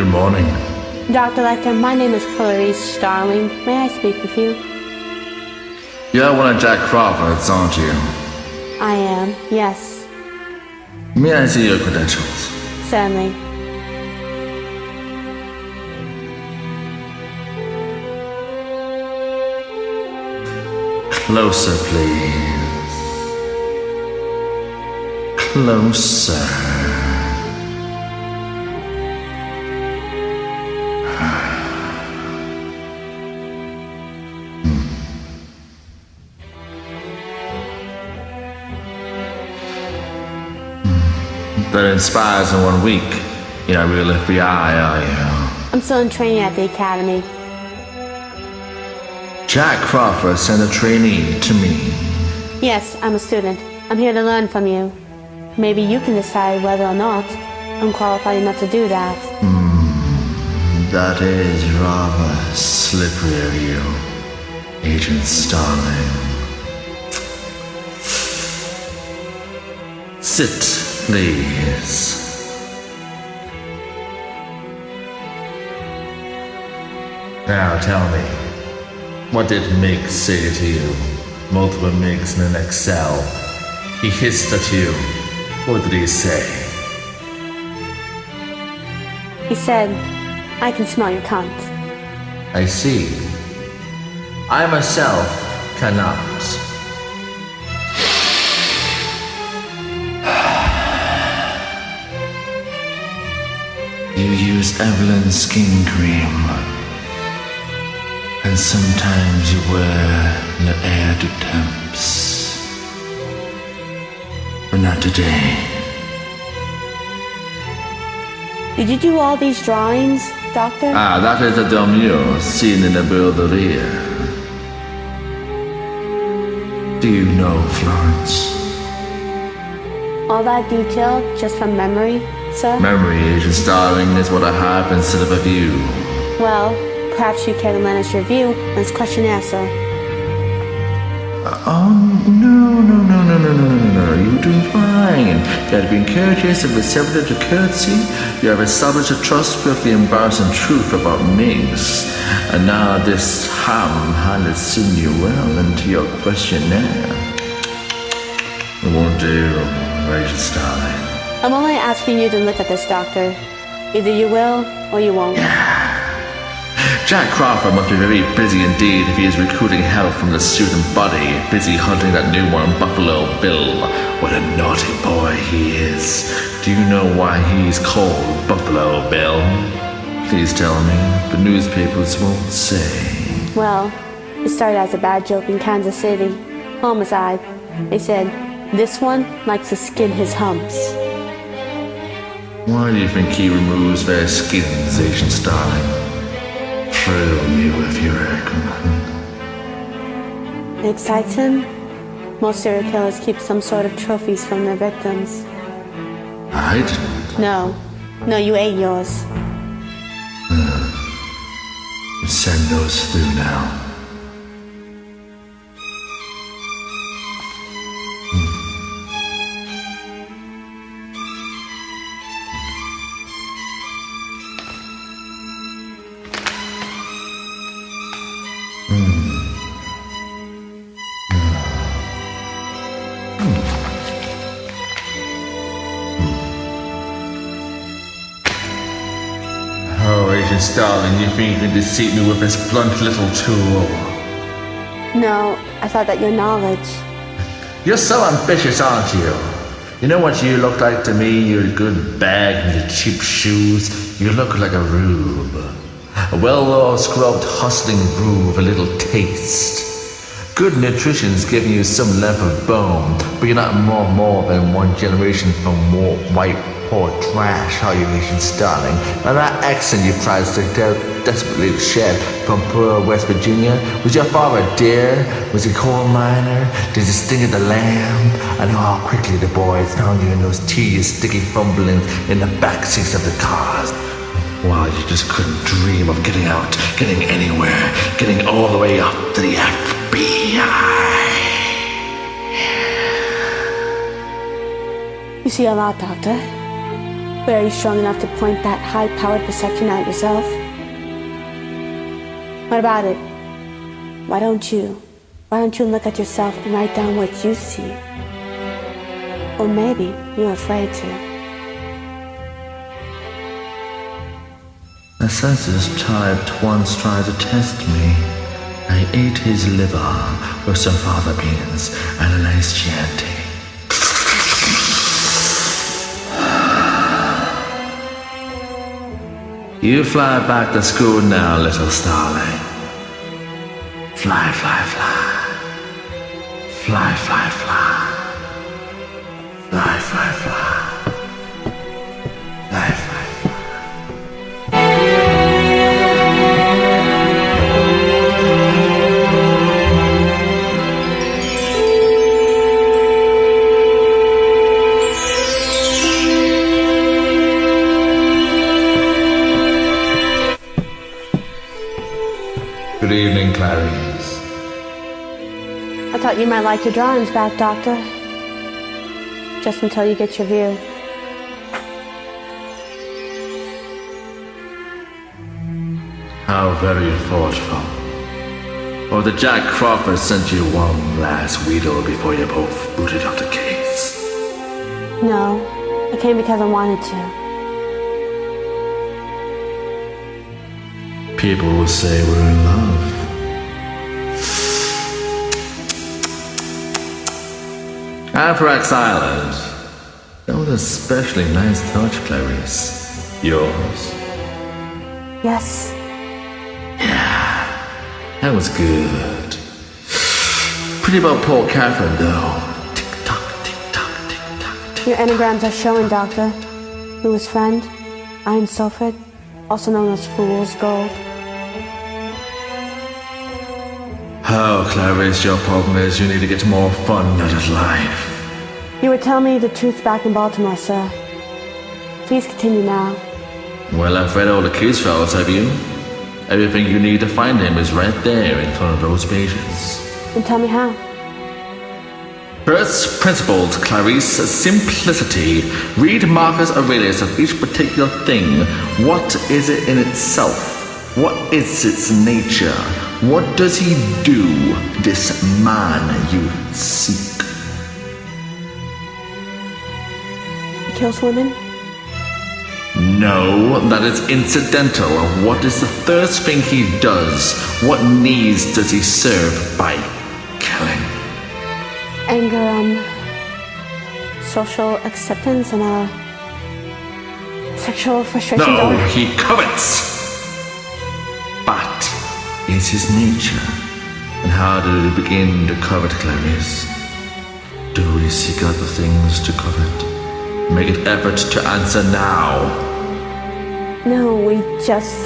morning. Dr. Lecter, my name is Clarice Starling. May I speak with you? You're one of Jack Crawford's, aren't you? I am, yes. May I see your credentials? Certainly. Closer, please. Closer. That inspires in 1 week. You're not real FBI, are you? I'm still in training at the academy. Jack Crawford sent a trainee to me. Yes, I'm a student. I'm here to learn from you. Maybe you can decide whether or not I'm qualified enough to do that. That is rather slippery of you, Agent Starling. Sit, please. Now tell me, what did Miggs say to you? Multiple Miggs in an Excel. He hissed at you. What did he say? He said, I can smell your cunt. I see. I myself cannot. You use Evelyn's skin cream. And sometimes you wear Le Air du Temps. But not today. Did you do all these drawings, Doctor? That is a demure seen in the builderia. Do you know Florence? All that detail just from memory, sir? Memory, Agent Starling, is what I have instead of a view. Well, perhaps you care to lend us your view on this questionnaire, sir. No. You're doing fine. You have been courteous and receptive to courtesy. You have established a trustworthy, embarrassing truth about Miggs. And now this ham-handed sinew well into your questionnaire. It won't do, Agent Starling. I'm only asking you to look at this, Doctor. Either you will, or you won't. Jack Crawford must be very busy indeed if he is recruiting help from the suit and body, busy hunting that new one, Buffalo Bill. What a naughty boy he is. Do you know why he's called Buffalo Bill? Please tell me. The newspapers won't say. Well, it started as a bad joke in Kansas City. Homicide. They said, this one likes to skin his humps. Why do you think he removes their skins, Agent Starling? Thrill me with your argument. It excites him? Most serial killers keep some sort of trophies from their victims. I didn't. No, you ate yours. Send those through now. Oh, Agent Starling, you think you can deceive me with this blunt little tool? No, I thought that your knowledge. You're so ambitious, aren't you? You know what you look like to me? Your good bag and your cheap shoes. You look like a rube. A well-oiled, scrubbed, hustling rube with a little taste. Good nutrition's giving you some length of bone, but you're not more than one generation from white poor trash, are you, Agent Starling? And that accent you tried to desperately shed from poor West Virginia, was your father dear? Was he a coal miner? Did he sting at the lamb? I know how quickly the boys found you in those tedious, sticky fumblings in the back seats of the cars. Well, you just couldn't dream of getting out, getting anywhere, getting all the way up to the FBI. You see a lot, Doctor. But are you strong enough to point that high-powered perception at yourself? What about it? Why don't you look at yourself and write down what you see? Or maybe you're afraid to. The senses type once tried to test me. I ate his liver with some fava beans and a nice Chianti. You fly back to school now, little starling. Fly, fly, fly. Fly, fly, fly. Fly, fly, fly. Fly, fly, fly. Good evening, Clarice. I thought you might like your drawings back, Doctor. Just until you get your view. How very thoughtful. Or the Jack Crawford sent you one last wheedle before you both booted off the case? No, I came because I wanted to. People will say we're in love. Anthrax Island. That was an especially nice touch, Clarice. Yours? Yes. Yeah, that was good. Pretty about poor Catherine, though. Tick-tock, tick-tock, tick-tock, tick-tock. Your anagrams are showing, Doctor. Louis' friend, Iron Sulfate, also known as Fool's Gold. Oh, Clarice, your problem is you need to get more fun out of life. You were telling me the truth back in Baltimore, sir. Please continue now. Well, I've read all the case files, have you? Everything you need to find him is right there in front of those pages. And tell me how. First principles, Clarice, simplicity. Read Marcus Aurelius of each particular thing. What is it in itself? What is its nature? What does he do, this man you seek? He kills women? No, that is incidental. What is the first thing he does? What needs does he serve by killing? Anger, social acceptance, and sexual frustration. No, he covets. But is his nature. And how do we begin to covet, Clarice? Do we seek out the things to covet? Make an effort to answer now. No, we just...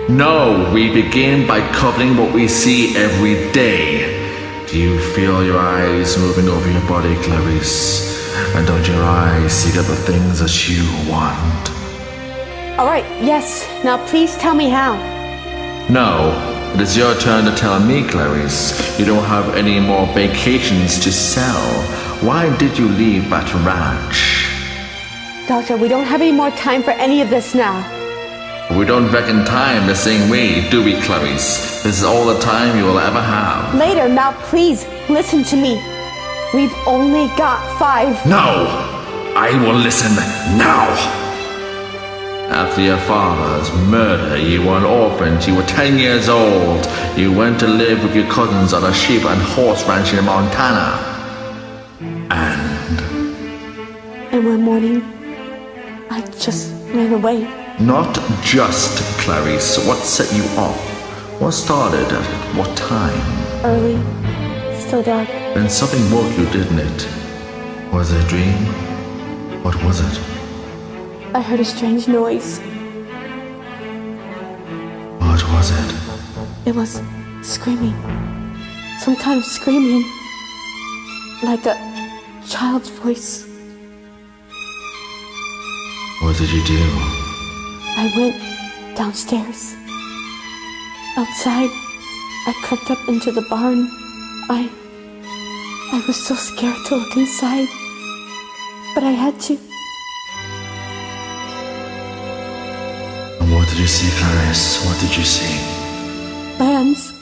No, we begin by coveting what we see every day. Do you feel your eyes moving over your body, Clarice? And don't your eyes seek out the things that you want? Alright, yes. Now please tell me how. No, it is your turn to tell me, Clarice. You don't have any more vacations to sell. Why did you leave Baton Rouge? Doctor, we don't have any more time for any of this now. We don't reckon time the same way, do we, Clarice? This is all the time you will ever have. Later, now please, listen to me. We've only got 5. No! I will listen now! After your father's murder, you were an orphan. You were 10 years old. You went to live with your cousins on a sheep and horse ranch in Montana. And one morning, I just ran away. Not just, Clarice. What set you off? What started at what time? Early. Still dark. Then something woke you, didn't it? Was it a dream? What was it? I heard a strange noise. What was it? It was screaming. Some kind of screaming. Like a child's voice. What did you do? I went downstairs. Outside, I crept up into the barn. I was so scared to look inside, but I had to. did you see, Clarice? What did you see? Lambs.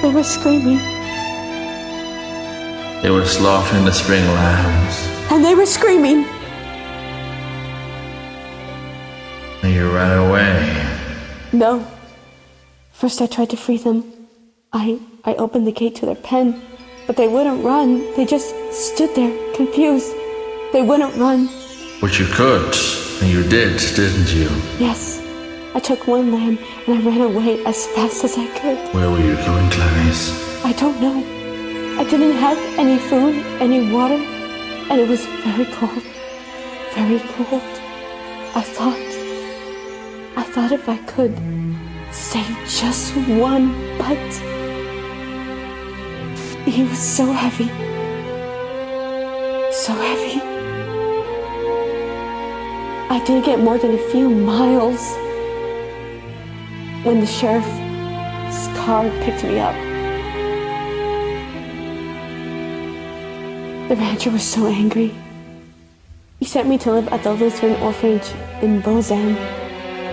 They were screaming. They were slaughtering the spring lambs. And they were screaming. And you ran away. No. First I tried to free them. I opened the gate to their pen, but they wouldn't run. They just stood there, confused. They wouldn't run. But you could, and you did, didn't you? Yes. I took one lamb and I ran away as fast as I could. Where were you going, Clarice? I don't know. I didn't have any food, any water, and it was very cold. Very cold. I thought if I could save just one, but he was so heavy. So heavy. I didn't get more than a few miles when the sheriff's car picked me up. The rancher was so angry. He sent me to live at the Lutheran orphanage in Bozan.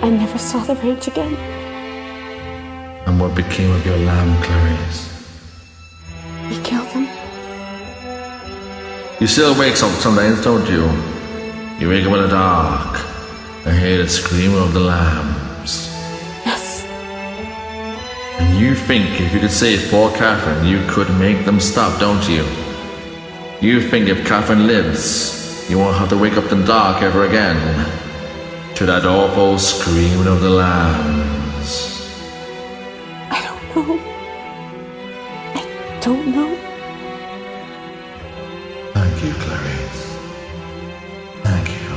I never saw the ranch again. And what became of your lamb, Clarice? He killed them. You still wake up some nights, don't you? You wake up in the dark and hear the scream of the lambs. Yes. And you think if you could save poor Catherine, you could make them stop, don't you? You think if Catherine lives, you won't have to wake up in the dark ever again to that awful screaming of the lambs. I don't know. I don't know. Thank you, Clarice. Thank you.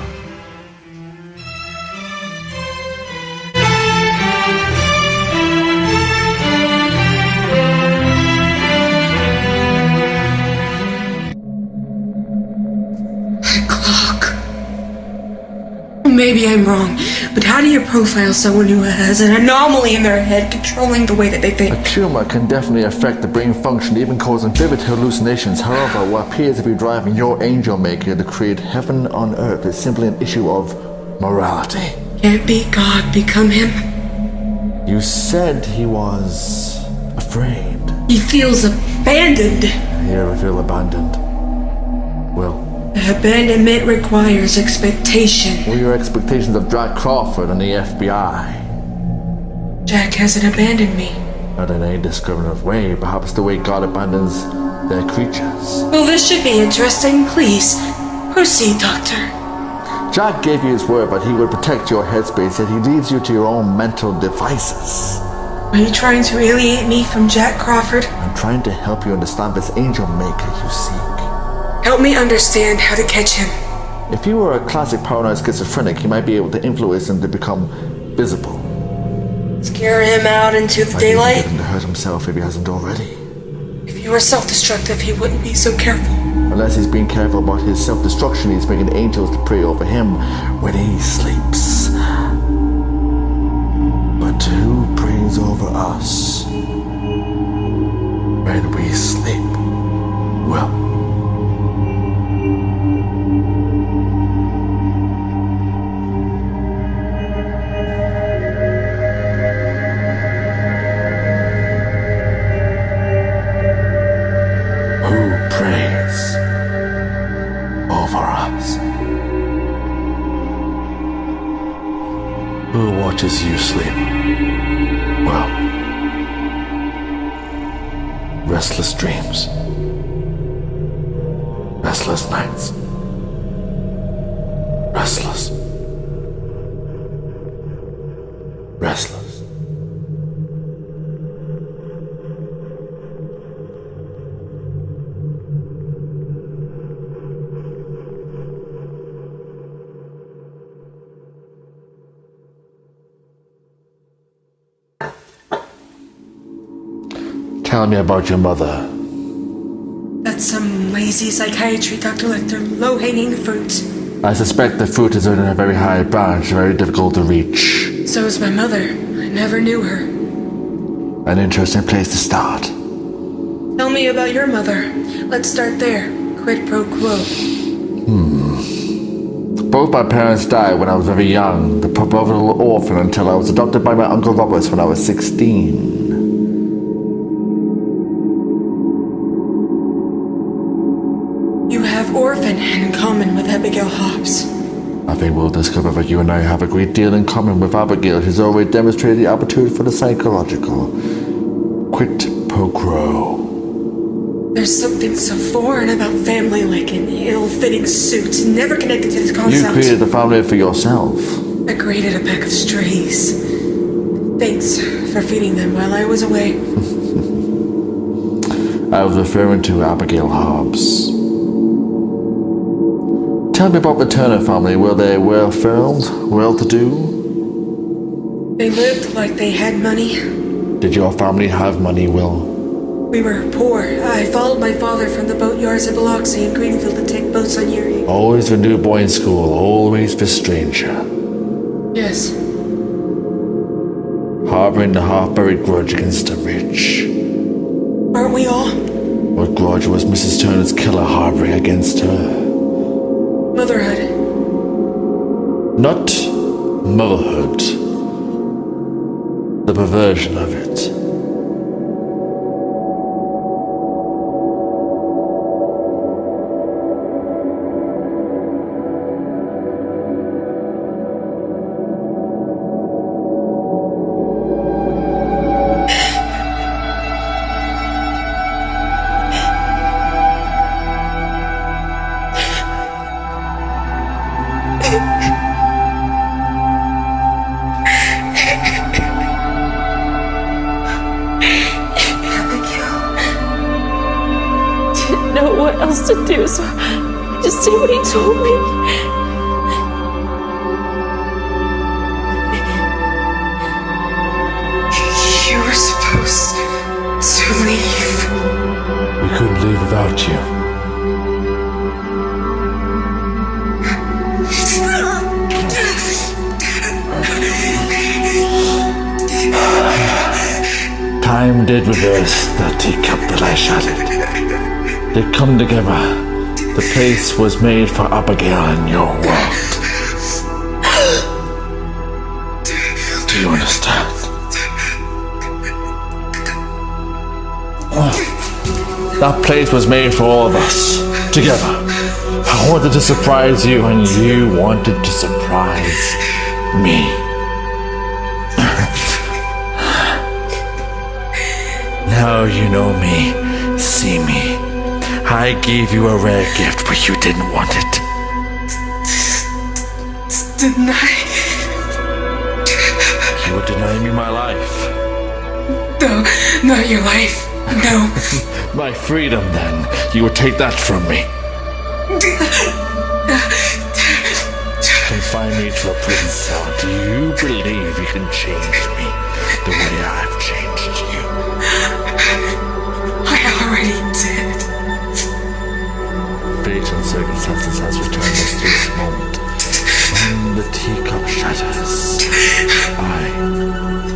Maybe I'm wrong, but how do you profile someone who has an anomaly in their head controlling the way that they think? A tumor can definitely affect the brain function, even causing vivid hallucinations. However, what appears to be driving your angel maker to create heaven on earth is simply an issue of morality. Can't be God, become him. You said he was afraid. He feels abandoned. You ever feel abandoned? Well, Abandonment requires expectation. what are your expectations of Jack Crawford and the FBI? Jack hasn't abandoned me. Not in any discriminative way, perhaps the way God abandons their creatures. Well, this should be interesting. Please, proceed, Doctor. Jack gave you his word that he would protect your headspace, yet he leaves you to your own mental devices. Are you trying to alienate me from Jack Crawford? I'm trying to help you understand this angel maker you seek. Help me understand how to catch him. If you were a classic paranoid schizophrenic, you might be able to influence him to become visible. Scare him out into the Might even daylight? get him to hurt himself if he hasn't already. If he were self-destructive, he wouldn't be so careful. Unless he's being careful about his self-destruction, he's making angels to pray over him when he sleeps. But who prays over us when we sleep? Well, who prays over us? Who watches you sleep? Well, restless dreams, restless nights, restless, restless. Tell me about your mother. That's some lazy psychiatry, Dr. Lecter. Low-hanging fruit. I suspect the fruit is in a very high branch, very difficult to reach. So is my mother. I never knew her. An interesting place to start. Tell me about your mother. Let's start there. Quid pro quo. Both my parents died when I was very young, the proverbial orphan, until I was adopted by my Uncle Robert when I was 16. You have orphan in common with Abigail Hobbs. I think we'll discover that you and I have a great deal in common with Abigail, who's already demonstrated the aptitude for the psychological. Quid pro quo. There's something so foreign about family, like an ill-fitting suit, never connected to this concept. You created a family for yourself. I created a pack of strays. Thanks for feeding them while I was away. I was referring to Abigail Hobbs. Tell me about the Turner family. Were they well-filled, well-to-do? They lived like they had money. Did your family have money, Will? We were poor. I followed my father from the boatyards at Biloxi and Greenfield to take boats on Erie. Always the new boy in school, always the stranger. Yes. Harboring the half-buried grudge against the rich. Aren't we all? What grudge was Mrs. Turner's killer harboring against her? Motherhood. Not motherhood. The perversion of it. Know what else to do, so I just did what he told me. You were supposed to leave. We couldn't leave without you. Time did reverse the teacup that I shattered. They'd come together. The place was made for Abigail in your world. Do you understand? That place was made for all of us, together. I wanted to surprise you, and you wanted to surprise me. Now you know me, see me. I gave you a rare gift, but you didn't want it. Didn't I? You would deny me my life. No, not your life. No. My freedom, then. You would take that from me. Confine me to a prison cell. Do you believe you can change me the way I've changed you? I already did. Fate and circumstances has returned us to this moment. When the teacup shatters, I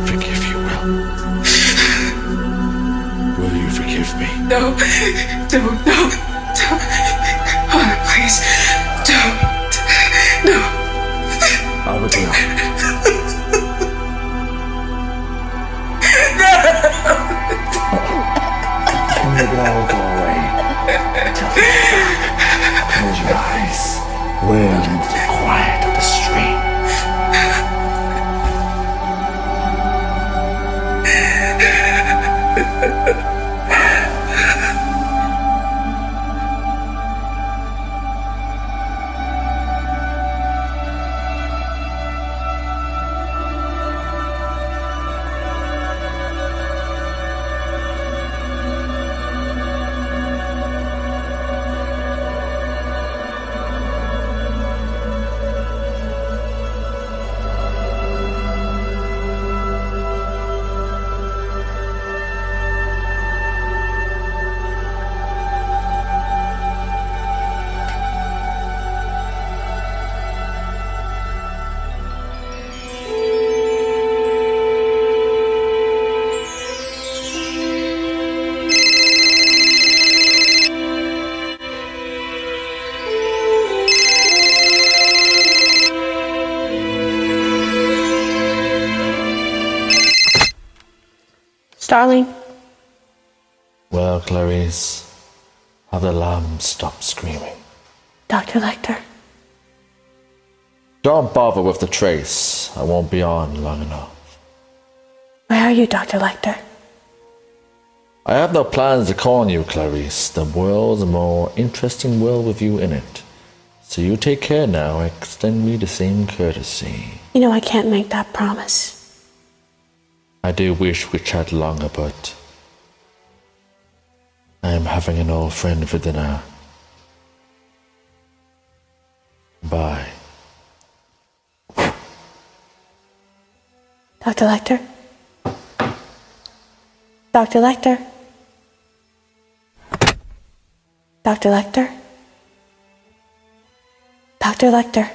forgive you, Will. Will you forgive me? No. Don't. Oh, please. Don't. No. Abigail. Maybe I will go away. Close your eyes. Wail into the quiet of the stream. Darling, Well, Clarice, have the lambs stopped screaming? Dr. Lecter. Don't bother with the trace. I won't be on long enough. Where are you, Dr. Lecter? I have no plans to call on you, Clarice. The world's a more interesting world with you in it. So you take care now. Extend me the same courtesy. You know I can't make that promise. I do wish we chat longer, but I am having an old friend for dinner. Bye. Dr. Lecter? Dr. Lecter? Dr. Lecter? Dr. Lecter?